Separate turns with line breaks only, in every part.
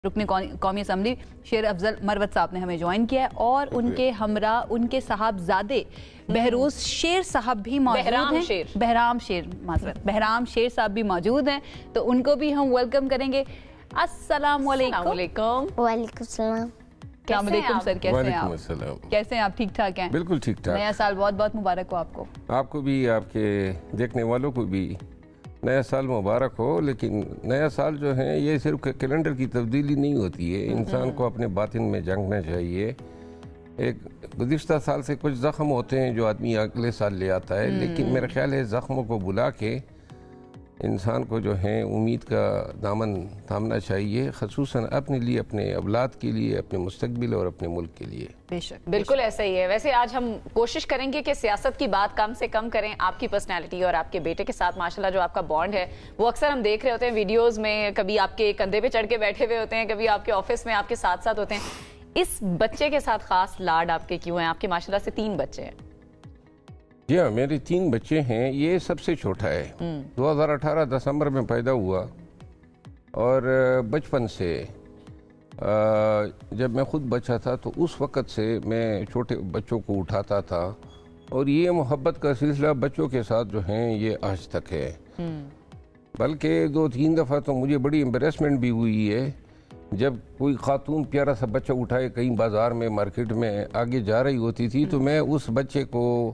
رکن قومی اسمبلی شیر افضل مروت صاحب نے ہمیں جوائن کیا ہے اور ان کے ہمراہ ان کے صاحبزادے بہروز شیر صاحب بھی موجود ہیں. بہرام شیر صاحب بھی موجود ہیں, تو ان کو بھی ہم ویلکم کریں گے. السلام علیکم.
وعلیکم السلام.
السلام علیکم سر, کیسے ہیں آپ؟ کیسے ہیں آپ؟ ٹھیک ٹھاک ہیں؟
بالکل ٹھیک ٹھاک.
نیا سال بہت بہت مبارک ہو آپ کو.
آپ کو بھی, آپ کے دیکھنے والوں کو بھی نیا سال مبارک ہو. لیکن نیا سال جو ہے یہ صرف کیلنڈر کی تبدیلی نہیں ہوتی ہے, انسان کو اپنے باطن میں جھانکنا چاہیے. ایک گزشتہ سال سے کچھ زخم ہوتے ہیں جو آدمی اگلے سال لے آتا ہے, لیکن میرا خیال ہے زخموں کو بلا کے انسان کو جو ہے امید کا دامن تھامنا چاہیے, خصوصاً اپنے لیے, اپنے اولاد کے لیے, اپنے مستقبل اور اپنے ملک کے لیے.
بے شک,
بالکل ایسا ہی ہے. ویسے آج ہم کوشش کریں گے کہ سیاست کی بات کم سے کم کریں. آپ کی پرسنالٹی اور آپ کے بیٹے کے ساتھ ماشاءاللہ جو آپ کا بانڈ ہے وہ اکثر ہم دیکھ رہے ہوتے ہیں ویڈیوز میں, کبھی آپ کے کندھے پہ چڑھ کے بیٹھے ہوئے ہوتے ہیں, کبھی آپ کے آفس میں آپ کے ساتھ ساتھ ہوتے ہیں. اس بچے کے ساتھ خاص لاڈ آپ کے کیوں ہیں؟ آپ کے ماشاءاللہ سے 3 بچے ہیں.
جی ہاں, میرے 3 بچے ہیں. یہ سب سے چھوٹا ہے, 2018 دسمبر میں پیدا ہوا, اور بچپن سے جب میں خود بچہ تھا تو اس وقت سے میں چھوٹے بچوں کو اٹھاتا تھا, اور یہ محبت کا سلسلہ بچوں کے ساتھ جو ہیں یہ آج تک ہے. بلکہ 2-3 دفعہ تو مجھے بڑی امبریسمنٹ بھی ہوئی ہے جب کوئی خاتون پیارا سا بچہ اٹھائے کہیں بازار میں, مارکیٹ میں آگے جا رہی ہوتی تھی, تو میں اس بچے کو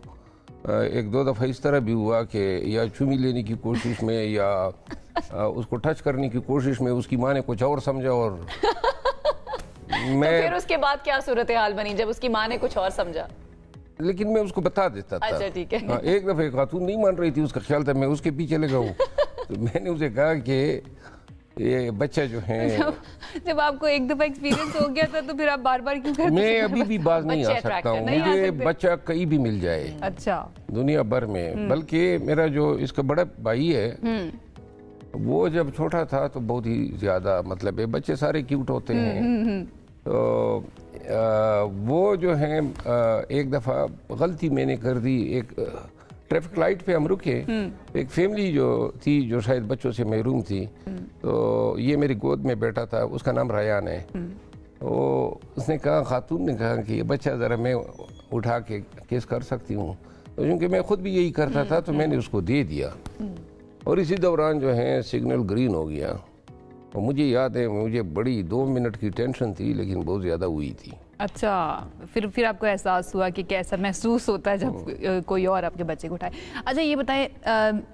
1-2 دفعہ اس طرح بھی ہوا کہ یا چومی لینے کی کوشش میں یا اس کو ٹچ کرنے کی کوشش میں اس کی ماں نے کچھ اور سمجھا, اور
پھر اس کے بعد کیا صورتحال بنی جب اس کی ماں نے کچھ اور سمجھا؟
لیکن میں اس کو بتا دیتا تھا.
اچھا ٹھیک ہے.
ایک دفعہ خاتون نہیں مان رہی تھی, اس کا خیال تھا میں اس کے پیچھے لگا ہوں, تو میں نے اسے کہا کہ یہ بچہ جو ہے,
جب آپ کو ایک دفعہ ایکسپیرینس ہو گیا تھا تو پھر آپ بار بار کیوں کرتے ہیں؟
میں ابھی بھی باز نہیں آ سکتا ہوں, مجھے بچہ کہیں بھی مل جائے
اچھا دنیا
دنیا بھر میں. بلکہ میرا جو اس کا بڑا بھائی ہے وہ جب چھوٹا تھا تو بہت ہی زیادہ, مطلب ہے بچے سارے کیوٹ ہوتے ہیں, تو وہ جو ہیں ایک دفعہ غلطی میں نے کر دی. ایک ٹریفک لائٹ پہ ہم رکے, ایک فیملی جو تھی جو شاید بچوں سے محروم تھی, تو یہ میری گود میں بیٹھا تھا, اس کا نام ریان ہے. تو اس نے کہا, خاتون نے کہا کہ یہ بچہ ذرا میں اٹھا کے کیس کر سکتی ہوں, تو کیونکہ میں خود بھی یہی کرتا تھا تو میں نے اس کو دے دیا, اور اسی دوران جو ہے سگنل گرین ہو گیا. اور مجھے یاد ہے مجھے بڑی 2 منٹ کی ٹینشن تھی, لیکن بہت زیادہ ہوئی تھی.
اچھا, پھر آپ کو احساس ہوا کہ کیسا محسوس ہوتا ہے جب کوئی اور آپ کے بچے کو اٹھائے. اچھا یہ بتائیں,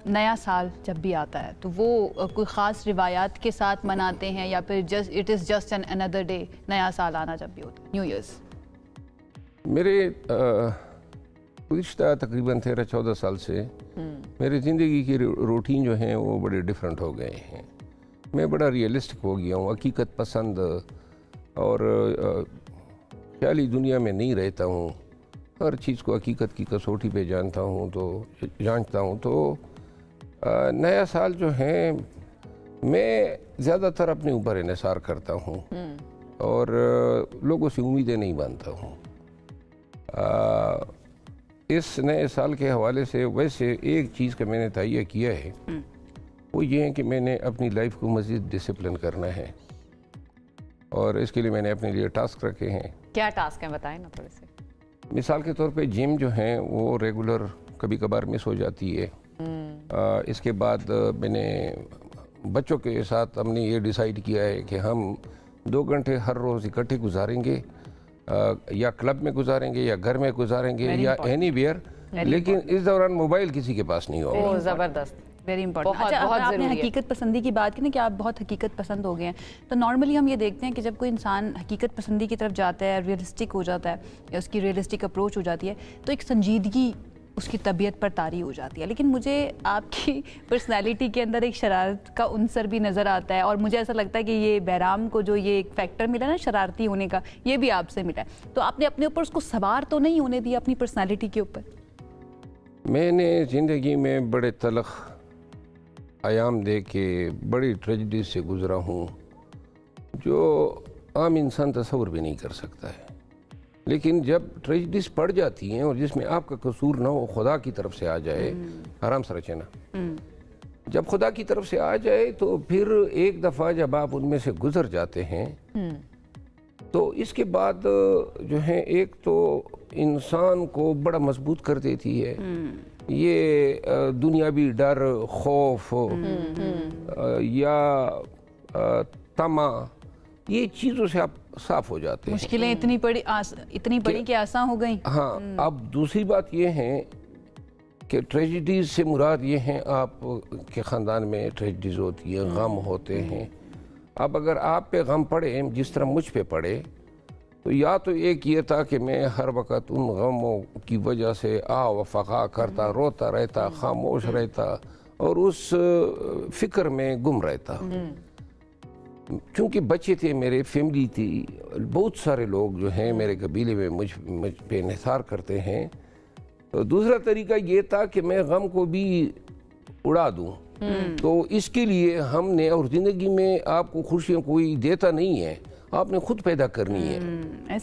نیا سال جب بھی آتا ہے تو وہ کوئی خاص روایات کے ساتھ مناتے ہیں یا پھر it is just an another day, نیا سال آنا جب بھی ہوتا ہے, نیو ایئرز؟
میرے گزشتہ تقریباً 13-14 سال سے میری زندگی کی روٹین جو ہیں وہ بڑے ڈیفرنٹ ہو گئے ہیں. میں بڑا ریئلسٹک ہو گیا ہوں, حقیقت پسند اور خیالی دنیا میں نہیں رہتا ہوں. ہر چیز کو حقیقت کی کسوٹی پہ جانتا ہوں. تو نیا سال جو ہے میں زیادہ تر اپنے اوپر انحصار کرتا ہوں اور لوگوں سے امیدیں نہیں باندھتا ہوں. اس نئے سال کے حوالے سے ویسے ایک چیز کا میں نے تہیہ کیا ہے, وہ یہ ہے کہ میں نے اپنی لائف کو مزید ڈسپلن کرنا ہے, اور اس کے لیے میں نے اپنے لیے ٹاسک رکھے ہیں.
کیا ٹاسک ہیں بتائیں نا تھوڑے سے.
مثال کے طور پہ جم جو ہیں وہ ریگولر کبھی کبھار مس ہو جاتی ہے. اس کے بعد میں نے بچوں کے ساتھ ہم نے یہ ڈیسائیڈ کیا ہے کہ ہم 2 گھنٹے ہر روز اکٹھے گزاریں گے, یا کلب میں گزاریں گے یا گھر میں گزاریں گے یا اینی ویئر, لیکن اس دوران موبائل کسی کے پاس نہیں ہوگا.
زبردست,
ویری امپورٹنٹ. اچھا, آپ نے حقیقت پسندی کی بات کی نا کہ آپ بہت حقیقت پسند ہو گئے ہیں, تو نارملی ہم یہ دیکھتے ہیں کہ جب کوئی انسان حقیقت پسندی کی طرف جاتا ہے, ریئلسٹک ہو جاتا ہے یا اس کی ریئلسٹک اپروچ ہو جاتی ہے, تو ایک سنجیدگی اس کی طبیعت پر طاری ہو جاتی ہے. لیکن مجھے آپ کی پرسنالٹی کے اندر ایک شرارت کا عنصر بھی نظر آتا ہے, اور مجھے ایسا لگتا ہے کہ یہ بہرام کو جو یہ ایک فیکٹر ملا نا شرارتی ہونے کا, یہ بھی آپ سے ملا ہے. تو آپ نے اپنے اوپر اس کو سوار تو نہیں ہونے دیا اپنی پرسنالٹی کے اوپر؟
میں نے زندگی میں بڑے تلخ ایام دے کے بڑی ٹریجڈی سے گزرا ہوں جو عام انسان تصور بھی نہیں کر سکتا ہے. لیکن جب ٹریجڈیز پڑ جاتی ہیں اور جس میں آپ کا قصور نہ ہو, خدا کی طرف سے آ جائے, آرام سے رچے نا, جب خدا کی طرف سے آ جائے تو پھر ایک دفعہ جب آپ ان میں سے گزر جاتے ہیں تو اس کے بعد جو ہے ایک تو انسان کو بڑا مضبوط کر دیتی ہے یہ دنیاوی ڈر، خوف یا طمع، یہ چیزوں سے آپ صاف ہو جاتے ہیں.
مشکلیں اتنی بڑی کہ آسان ہو گئیں.
ہاں. اب دوسری بات یہ ہے کہ ٹریجڈیز سے مراد یہ ہیں آپ کے خاندان میں ٹریجڈیز ہوتی ہیں، غم ہوتے ہیں. اب اگر آپ پہ غم پڑے جس طرح مجھ پہ پڑے تو یا تو ایک یہ تھا کہ میں ہر وقت ان غموں کی وجہ سے و فقا کرتا، روتا رہتا، خاموش رہتا اور اس فکر میں گم رہتا. چونکہ بچے تھے میرے، فیملی تھی، بہت سارے لوگ جو ہیں میرے قبیلے میں مجھ پہ انحصار کرتے ہیں. تو دوسرا طریقہ یہ تھا کہ میں غم کو بھی اڑا دوں. تو اس کے لیے ہم نے، اور زندگی میں آپ کو خوشیاں کوئی دیتا نہیں ہے، آپ نے خود پیدا کرنی ہے.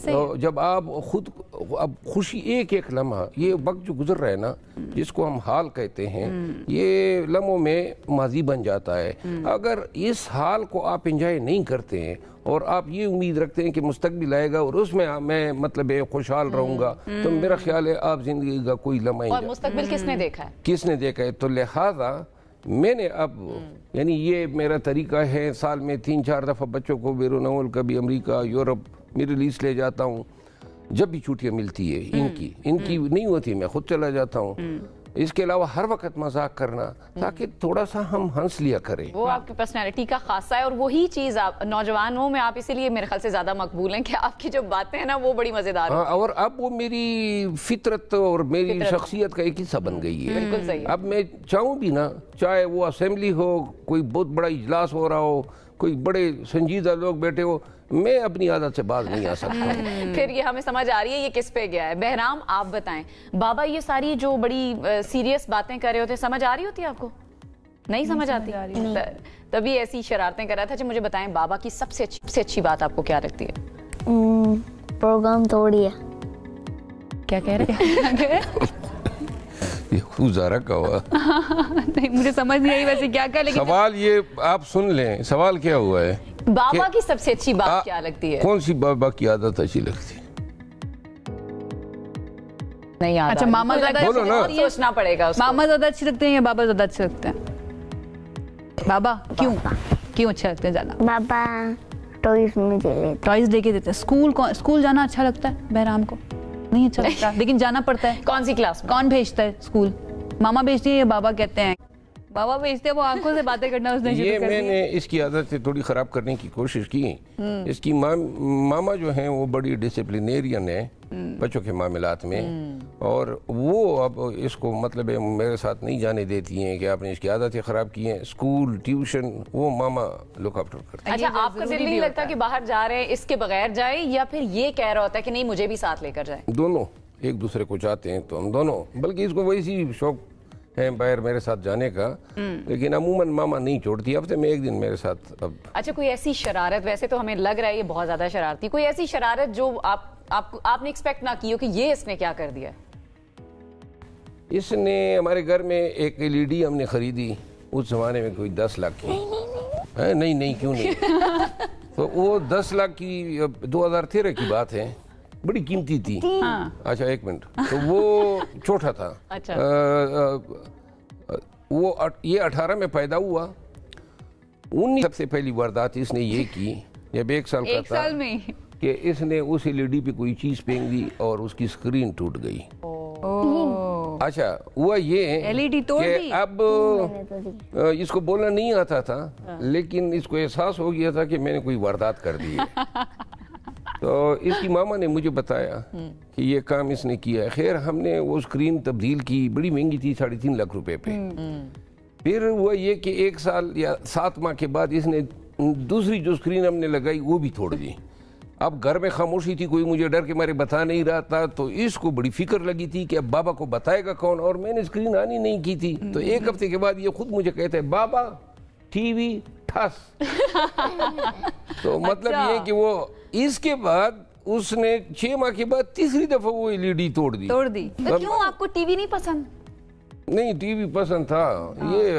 تو جب آپ خود، اب خوشی ایک لمحہ، یہ وقت جو گزر رہا ہے نا جس کو ہم حال کہتے ہیں، یہ لمحوں میں ماضی بن جاتا ہے. اگر اس حال کو آپ انجوائے نہیں کرتے ہیں اور آپ یہ امید رکھتے ہیں کہ مستقبل آئے گا اور اس میں میں مطلب خوشحال رہوں گا، تو میرا خیال ہے آپ زندگی کا کوئی لمحہ
اور مستقبل کس نے دیکھا ہے؟
کس نے دیکھا ہے. تو لہٰذا میں نے اب، یعنی یہ میرا طریقہ ہے، سال میں 3-4 دفعہ بچوں کو بیرون ملک، کبھی امریکہ، یورپ، میڈل ایسٹ لے جاتا ہوں. جب بھی چھٹیاں ملتی ہے ان کی نہیں ہوتی، میں خود چلا جاتا ہوں. اس کے علاوہ ہر وقت مذاق کرنا تاکہ تھوڑا سا ہم ہنس لیا کریں.
وہ آپ کی پرسنالٹی کا خاصہ ہے اور وہی چیز آپ نوجوانوں میں آپ اسی لیے میرے خیال سے زیادہ مقبول ہیں کہ آپ کی جو باتیں ہیں نا وہ بڑی مزیدار ہیں.
اور اب وہ میری فطرت اور میری شخصیت کا ایک حصہ بن گئی ہے.
بالکل صحیح.
اب میں چاہوں بھی نا، چاہے وہ اسمبلی ہو، کوئی بہت بڑا اجلاس ہو رہا ہو، کوئی بڑے سنجیدہ لوگ بیٹھے ہو، میں اپنی عادت سے باز نہیں آ سکتا.
پھر یہ ہمیں سمجھ آ رہی ہے یہ کس پہ گیا ہے. بہرام آپ بتائیں، بابا یہ ساری جو بڑی سیریس باتیں کر رہے ہوتے سمجھ آ رہی ہوتی ہے آپ کو؟ نہیں سمجھ آتی؟ تبھی ایسی شرارتیں کر رہا تھا. مجھے بتائیں بابا کی سب سے اچھی بات آپ کو کیا لگتی ہے؟
پروگرام توڑیے.
کیا کہہ رہے ہیں؟
خوزارہ کا ہوا
نہیں، مجھے سمجھ نہیں آئی ویسے کیا کہا، لیکن
سوال یہ آپ سن لیں. سوال کیا ہوا ہے؟
بابا کی سب سے اچھی بات کیا لگتی ہے؟
کون سی بابا کی عادت اچھی لگتی ہے؟
نہیں یاد.
اچھا، ماما زیادہ
سوچنا پڑے گا.
ماما زیادہ اچھی لگتے ہیں یا بابا زیادہ اچھے لگتے ہیں؟ بابا کیوں اچھے لگتے ہیں زیادہ؟
بابا ٹوائز مجھے لیتے،
ٹوائز لے کے دیتے ہیں. اسکول جانا اچھا لگتا ہے بہرام کو؟ نہیں اچھا لگتا، لیکن جانا پڑتا ہے.
کون سی کلاس میں؟
کون بھیجتا ہے اسکول؟ ماما بھیجتی ہے یا بابا کہتے ہیں؟ بابا بھیجتے ہیں. وہ آنکھوں سے باتیں کرنا اس نے شروع کر دیا.
یہ میں نے اس کی عادت سے تھوڑی خراب کرنے کی کوشش کی. اس کی ماما جو ہیں وہ بڑی ڈسپلینیرین ہے بچوں کے معاملات میں، اور وہ اب اس کو مطلب میرے ساتھ نہیں جانے دیتی ہیں کہ آپ نے اس کی عادتیں خراب کی ہیں. اسکول، ٹیوشن وہ ماما لک آفٹر کرتے ہیں.
اچھا، آپ کو دل نہیں لگتا کہ باہر جا رہے ہیں اس کے بغیر جائیں، یا پھر یہ کہہ رہا ہوتا ہے کہ نہیں مجھے بھی ساتھ لے کر جائیں؟
دونوں ایک دوسرے کو چاہتے ہیں تو ہم دونوں، بلکہ اس کو ویسی شوق ہے باہر میرے ساتھ جانے کا، لیکن عموماً ماما نہیں چھوڑتی. ہفتے میں ایک دن میرے ساتھ. اب
اچھا، کوئی ایسی شرارت، ویسے تو ہمیں لگ رہا ہے یہ بہت زیادہ شرارتی، کوئی ایسی شرارت جو آپ نے ایکسپیکٹ نہ کی ہو کہ یہ اس نے کیا کر دیا؟
اس نے ہمارے گھر میں ایک LED ہم نے خریدی اس زمانے میں، کوئی 10 لاکھ کی. نہیں کیوں نہیں. تو وہ 10 لاکھ کی 2013 کی بات ہے، بڑی قیمتی تھی. اچھا ایک منٹ. تو وہ چھوٹا تھا. وہ یہ 18 میں پیدا ہوا. 19 سب سے پہلی واردات اس نے یہ کی جب 1 سال کا تھا کہ اس نے اس LED پہ کوئی چیز پھینک دی اور اس کی اسکرین ٹوٹ گئی. اچھا ہوا یہ کہ اب اس کو بولنا نہیں آتا تھا، لیکن اس کو احساس ہو گیا تھا کہ میں نے کوئی واردات کر دی ہے. تو اس کی ماما نے مجھے بتایا کہ یہ کام اس نے کیا ہے. خیر ہم نے وہ اسکرین تبدیل کی، بڑی مہنگی تھی، 3.5 لاکھ روپے پہ. پھر وہ یہ کہ 1 سال یا 7 ماہ کے بعد اس نے دوسری جو اسکرین ہم نے لگائی وہ بھی توڑ دی. اب گھر میں خاموشی تھی، کوئی مجھے ڈر کے مارے بتا نہیں رہا تھا. تو اس کو بڑی فکر لگی تھی کہ اب بابا کو بتائے گا کون، اور میں نے اسکرین آنی نہیں کی تھی. تو 1 ہفتے کے بعد یہ خود مجھے کہتے ہیں بابا ٹی وی ٹھس. تو مطلب یہ کہ وہ اس کے بعد اس نے 6 ماہ کے بعد تیسری دفعہ وہ LED توڑ دی.
تو کیوں آپ کو ٹی وی نہیں پسند؟
نہیں ٹی وی پسند تھا. یہ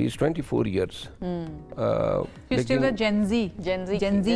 He's 24 years.
She's still a Gen Z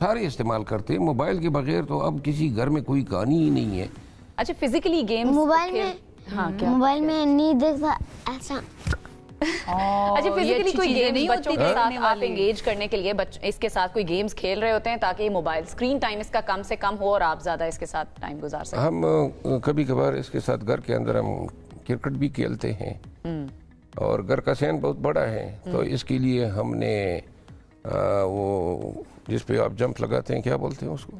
سارے استعمال کرتے ہیں موبائل کے بغیر، تو اب کسی گھر میں کوئی کہانی ہی نہیں ہے۔
اچھا فزیکلی گیمز
موبائل میں نہیں دیکھتا ایسا۔
اچھا فزیکلی کوئی گیمز بچوں کے ساتھ آپ انگیج کرنے کے لیے اس کے ساتھ کوئی گیمز کھیل رہے ہوتے ہیں تاکہ یہ موبائل اسکرین ٹائم اس کا کم سے کم ہو اور آپ زیادہ اس کے ساتھ ٹائم گزار سکیں؟
ہم کبھی کبھار اس کے ساتھ گھر کے اندر ہم کرکٹ بھی کھیلتے ہیں، اور گھر کا صحن بہت بڑا ہے، تو اس کے لیے ہم نے وہ جس پہ آپ جمپ لگاتے ہیں، کیا بولتے ہیں اس کو،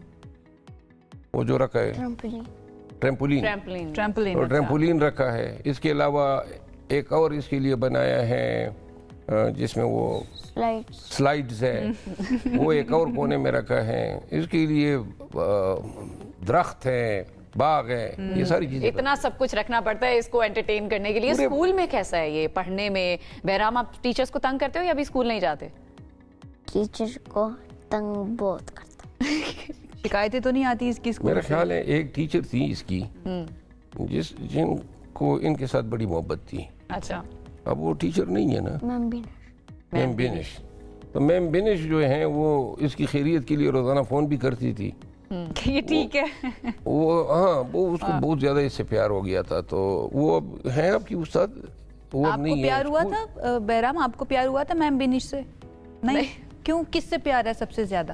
وہ جو رکھا ہے ٹریمپولین رکھا ہے۔ اس کے علاوہ ایک اور اس کے لیے بنایا ہے جس میں وہ سلائیڈز ہے، وہ ایک اور کونے میں رکھا ہے۔ اس کے لیے درخت ہے، باغ ہے، یہ ساری چیزیں
اتنا سب کچھ رکھنا پڑتا ہے اس کو انٹرٹین کرنے کے لیے۔ اسکول میں کیسا ہے یہ پڑھنے میں؟ بہرام آپ ٹیچرز کو تنگ کرتے ہو یا ابھی اسکول نہیں جاتے؟
ٹیچر کو تنگ بہت کرتا۔
شکایتیں تو نہیں آتی اس کی اسکول؟
میرا خیال ہے ایک ٹیچر تھی اس کی جن کو ان کے ساتھ بڑی محبت تھی۔
اچھا
اب وہ ٹیچر نہیں ہے نا، میم بینش۔ تو میم بینش جو ہیں وہ اس کی خیریت کے لیے روزانہ فون بھی کرتی تھی
کہ یہ ٹھیک ہے۔
وہ اس کو بہت زیادہ اس سے پیار ہو گیا تھا، تو وہ اب ہیں آپ کی استاد۔
آپ کو پیار ہوا تھا بہرام؟ آپ کو پیار ہوا تھا میم بینش سے؟ نہیں، کیوں؟ کس سے پیار ہے سب سے زیادہ؟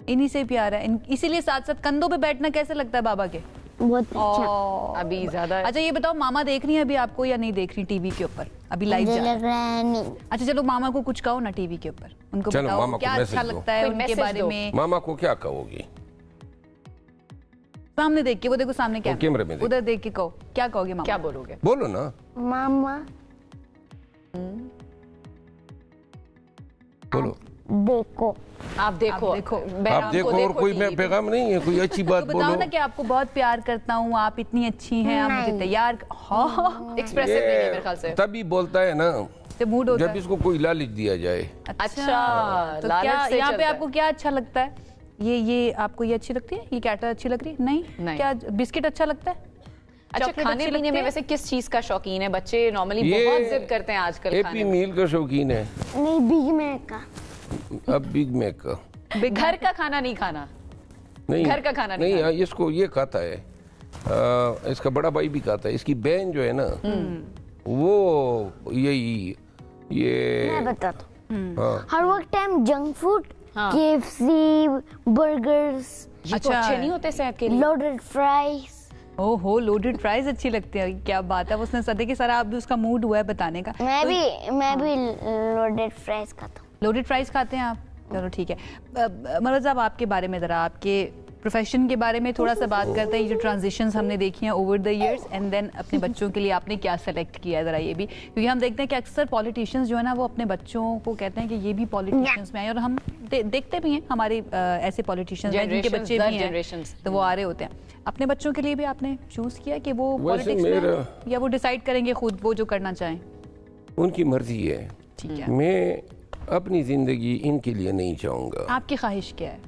انہی سے پیار ہے، اسی لیے ساتھ ساتھ کندھوں پہ بیٹھنا کیسے لگتا ہے بابا کے؟
بہت اچھا۔
ابھی زیادہ
اچھا یہ بتاؤ، ماما دیکھ رہی ہیں ابھی آپ کو یا نہیں دیکھ رہی ٹی وی کے اوپر؟ ابھی لائیو جا رہا ہے؟
نہیں۔
اچھا چلو ماما کو کچھ کہو نا ٹی وی کے اوپر، ان کو بتاؤ کیا اچھا لگتا ہے ان کے بارے میں۔
ماما کو کیا کہو گی؟
سامنے دیکھ کے، وہ دیکھو سامنے
کیمرے میں
ادھر دیکھ کے کہو، کیا کہو گے ماما؟
کیا بولو گے؟
بولو نا
ماما
بولو۔
دیکھو،
آپ دیکھو
آپ دیکھو، اور کوئی میں پیغام نہیں ہے، کوئی اچھی بات بولو۔
بتاؤ نا کہ آپ کو بہت پیار کرتا ہوں، آپ اتنی اچھی ہیں، آپ مجھے تیار۔
ایکسپریسو نہیں ہے میرے خیال سے،
تبھی بولتا ہے نا
موڈ ہوتا
جب اس کو کوئی لالچ دیا جائے۔
اچھا
تو کیا یہاں پہ آپ کو کیا اچھا لگتا ہے؟ یہ آپ کو یہ اچھی لگتی ہے؟ یہ کیٹر اچھی لگ رہی ہے؟ نہیں۔ کیا بسکٹ اچھا لگتا ہے؟
اچھا کھانے پینے میں ویسے کس چیز کا شوقین ہے بچے؟ نارملی بہت ضد کرتے ہیں آج کل۔
ہیپی میل کا شوقین ہے؟
نہیں، بگ میک کا۔
اب بگ میک کا؟
گھر کا کھانا نہیں کھانا؟
نہیں،
گھر کا کھانا نہیں۔
اس کو یہ کھاتا ہے، اس کا بڑا بھائی بھی کھاتا ہے، اس کی بہن جو ہے نا وہ یہ
میں بتاتا ہوں، ہر وقت time junk food, KFC، burgers,
اچھے نہیں ہوتے صحت کے لیے۔
Loaded fries.
اوہو، لوڈڈ فرائز اچھی لگتی ہیں، کیا بات ہے! اس نے صدے کے سارا اب اس کا موڈ ہوا ہے بتانے کا۔
میں بھی لوڈڈ فرائز کھاتا ہوں۔
لوڈڈ فرائز کھاتے ہیں آپ؟ چلو ٹھیک ہے۔ مروت صاحب آپ کے بارے میں ذرا، آپ کے پروفیشن کے بارے میں تھوڑا سا بات کرتے ہیں، یہ جو ٹرانزیشنز ہم نے دیکھی ہیں over the years, and then اپنے بچوں کے لیے آپ نے کیا سلیکٹ کیا ہے ذرا یہ بھی، کیونکہ ہم دیکھتے ہیں کہ اکثر پولیٹیشینز جو ہے نا وہ اپنے بچوں کو کہتے ہیں کہ یہ بھی پولیٹیشینز میں آئے، اور ہم دیکھتے بھی ہیں ہمارے ایسے پولیٹیشینز ہیں جن کے بچے بھی ہیں تو وہ آ رہے ہوتے ہیں۔ اپنے بچوں کے لیے بھی آپ نے چوز کیا کہ وہ پولیٹکس میں یا وہ ڈیسائیڈ کریں گے خود وہ جو کرنا چاہیں؟
ان کی مرضی ہے،
ٹھیک ہے۔
میں اپنی زندگی ان کے لیے نہیں چاہوں گا۔
آپ کی خواہش کیا ہے؟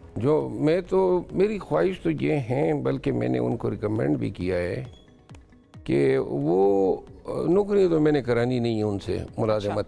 میری خواہش تو یہ ہیں، بلکہ میں نے ان کو ریکمینڈ بھی کیا ہے کہ وہ نوکری تو میں نے کرانی نہیں ہے ان سے، ملازمت